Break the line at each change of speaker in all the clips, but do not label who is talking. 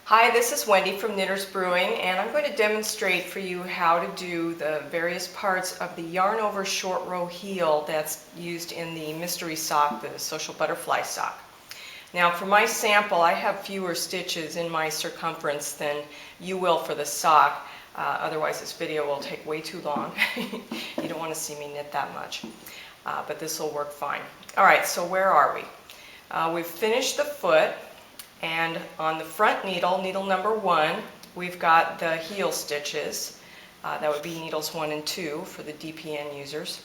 Hi, this is Wendy from Knitters Brewing, and I'm going to demonstrate for you how to do the various parts of the yarn over short row heel that's used in the mystery sock, the Social Butterfly sock. Now for my sample, I have fewer stitches in my circumference than you will for the sock. Otherwise this video will take way too long. You don't want to see me knit that much, but this will work fine. Alright, so where are we? We've finished the foot. And on the front needle, needle number 1, we've got the heel stitches. That would be needles 1 and 2 for the DPN users.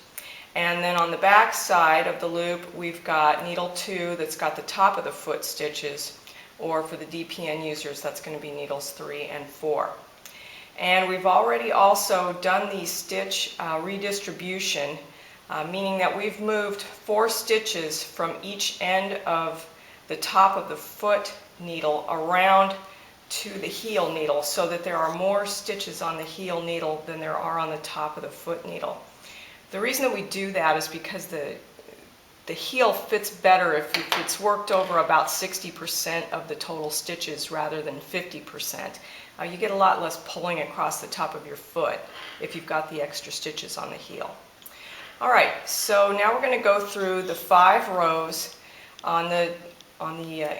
And then on the back side of the loop, we've got needle 2 that's got the top of the foot stitches, or for the DPN users, that's going to be needles 3 and 4. And we've already also done the stitch redistribution, meaning that we've moved 4 stitches from each end of the top of the foot needle around to the heel needle, so that there are more stitches on the heel needle than there are on the top of the foot needle. The reason that we do that is because the heel fits better if it's worked over about 60% of the total stitches rather than 50%. You get a lot less pulling across the top of your foot if you've got the extra stitches on the heel. Alright, so now we're going to go through the 5 rows on the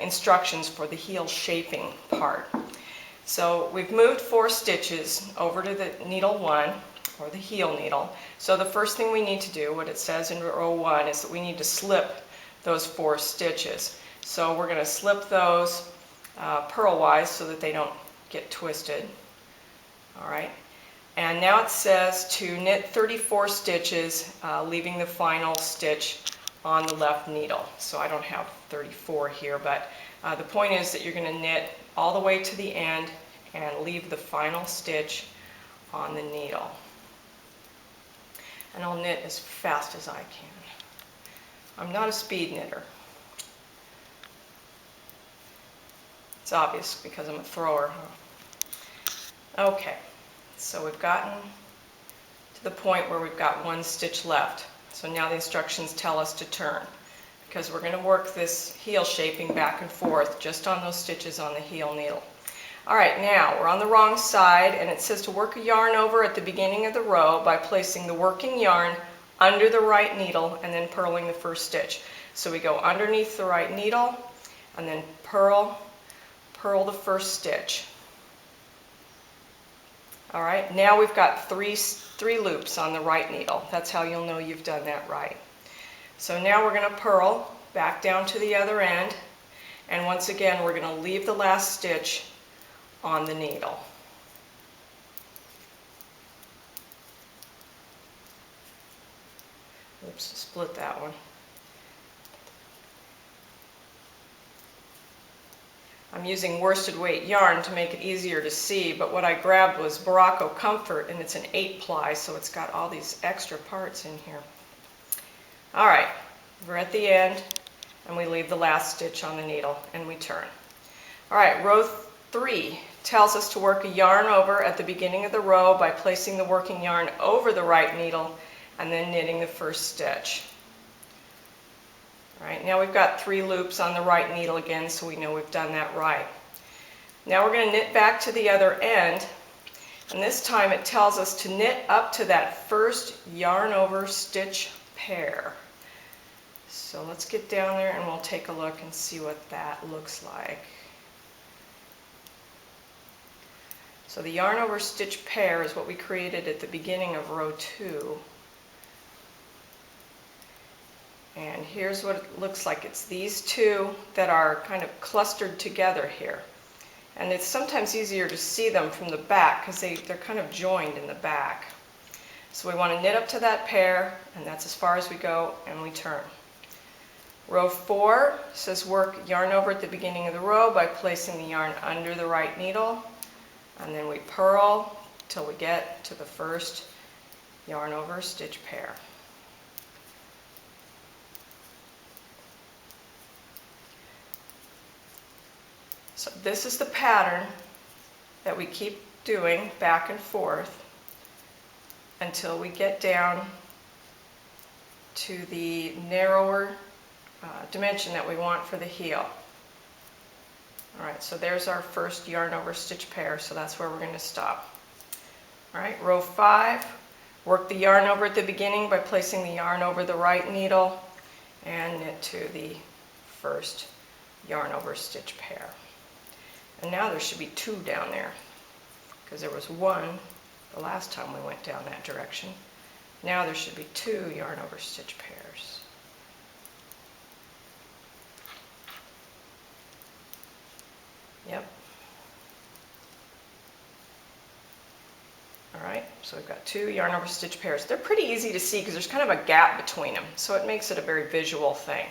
instructions for the heel shaping part. So we've moved 4 stitches over to the needle 1, or the heel needle. So the first thing we need to do, what it says in row 1, is that we need to slip those 4 stitches. So we're going to slip those purlwise so that they don't get twisted. Alright, and now it says to knit 34 stitches, leaving the final stitch on the left needle. So I don't have 34 here, but the point is that you're going to knit all the way to the end and leave the final stitch on the needle. And I'll knit as fast as I can. I'm not a speed knitter. It's obvious because I'm a thrower. Okay, so we've gotten to the point where we've got 1 stitch left. So now the instructions tell us to turn, because we're going to work this heel shaping back and forth just on those stitches on the heel needle. Alright, now we're on the wrong side, and it says to work a yarn over at the beginning of the row by placing the working yarn under the right needle and then purling the first stitch. So we go underneath the right needle and then purl the first stitch. Alright, now we've got three loops on the right needle. That's how you'll know you've done that right. So now we're going to purl back down to the other end, and once again we're going to leave the last stitch on the needle. Oops, split that one. I'm using worsted weight yarn to make it easier to see, but what I grabbed was Morocco Comfort, and it's an 8-ply, so it's got all these extra parts in here. Alright, we're at the end, and we leave the last stitch on the needle, and we turn. Alright, row 3 tells us to work a yarn over at the beginning of the row by placing the working yarn over the right needle and then knitting the first stitch. Alright, now we've got 3 loops on the right needle again, so we know we've done that right. Now we're going to knit back to the other end, and this time it tells us to knit up to that first yarn over stitch pair. So let's get down there and we'll take a look and see what that looks like. So the yarn over stitch pair is what we created at the beginning of row 2. And here's what it looks like. It's these 2 that are kind of clustered together here. And it's sometimes easier to see them from the back because they're kind of joined in the back. So we want to knit up to that pair, and that's as far as we go, and we turn. Row 4 says work yarn over at the beginning of the row by placing the yarn under the right needle, and then we purl till we get to the first yarn over stitch pair. So this is the pattern that we keep doing back and forth until we get down to the narrower dimension that we want for the heel. Alright, so there's our first yarn over stitch pair, so that's where we're going to stop. Alright, row 5, work the yarn over at the beginning by placing the yarn over the right needle and knit to the first yarn over stitch pair. And now there should be 2 down there, because there was 1 the last time we went down that direction. Now there should be 2 yarn over stitch pairs. Yep. Alright, so we've got 2 yarn over stitch pairs. They're pretty easy to see because there's kind of a gap between them, so it makes it a very visual thing.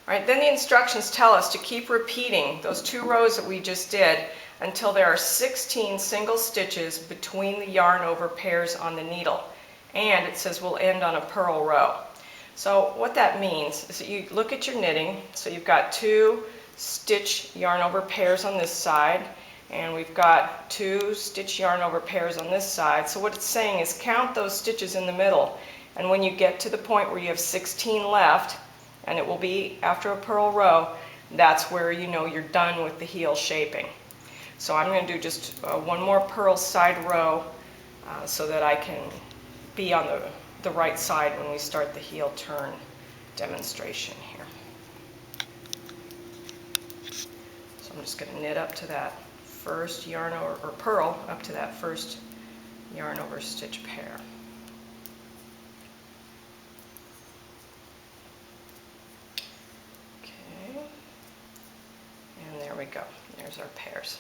Alright, then the instructions tell us to keep repeating those 2 rows that we just did until there are 16 single stitches between the yarn over pairs on the needle. And it says we'll end on a purl row. So what that means is that you look at your knitting, so you've got 2 stitch yarn over pairs on this side, and we've got 2 stitch yarn over pairs on this side. So what it's saying is count those stitches in the middle, and when you get to the point where you have 16 left, and it will be after a purl row, that's where you know you're done with the heel shaping. So I'm going to do just one more purl side row so that I can be on the right side when we start the heel turn demonstration here. So I'm just going to knit up to that first yarn over, or purl up to that first yarn over stitch pair. Okay, and there we go. There's our pairs.